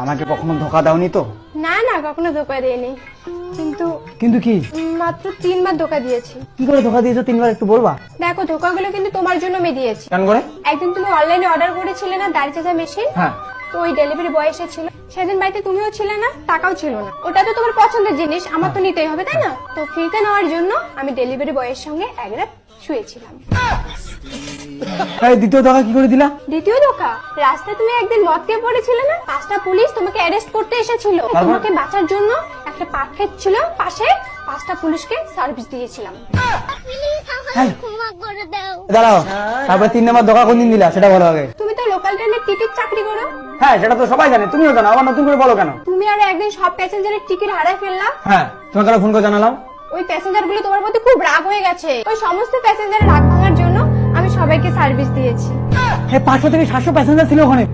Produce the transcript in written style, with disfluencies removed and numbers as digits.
আমাকে কখনো ধোকা দাওনি তো? না না, কখনো ধোকা দেয়নি। কিন্তু কিন্তু কি? মাত্র 3 বার ধোকা দিয়েছি। কি করে ধোকা দিয়েছো 3 বার, একটু বলবা? দেখো, ধোকাগুলো কিন্তু তোমার জন্য আমি দিয়েছি। কেন করে? একদিন তুমি অনলাইনে অর্ডার করেছিলে না দাড়ি চাচা মেশিন? হ্যাঁ। তো ওই ডেলিভারি বয় এসেছিল, সেদিন বাড়িতে তুমিও ছিলে না, টাকাও ছিল না। ওটা তো তোমার পছন্দের জিনিস, আমার তো নিতেই হবে, তাই না? তো ফ্রিতে নেওয়ার জন্য আমি ডেলিভারি বয়ের সঙ্গে এক রাত শুয়েছিলাম। এই দ্বিতীয় ধোকা কি করে দিলা? দ্বিতীয় ধোকা, রাস্তায় তুমি একদিন মদ খেয়ে পড়েছিলে না, 5টা পুলিশ তোমাকে অ্যারেস্ট করতে এসেছিল। তোমাকে বাঁচার জন্য একটা পাট ক্ষেত ছিল পাশে, 5টা পুলিশকে সার্ভিস দিয়েছিলাম। দাঁড়াও, তারপরে 3 নম্বর ধোকা কোনদিন দিলা সেটা বলো আগে। তুমি তো লোকাল ট্রেনের টিকিট চাকরি করো। হ্যাঁ, সেটা তো সবাই জানে, তুমিও জানো, আবার নতুন করে বলো কেন? তুমি আর একদিন সব প্যাসেঞ্জারের টিকিট হারায় ফেললা। হ্যাঁ, তোমাকে ফোন করে জানালাম। ওই প্যাসেঞ্জার গুলো তোমার প্রতি খুব রাগ হয়ে গেছে। ওই সমস্ত প্যাসেঞ্জারের রাগ ভাঙার জন্য আমি সবাইকে সার্ভিস দিয়েছি। 500 থেকে 700 প্যাসেঞ্জার ছিল ওখানে।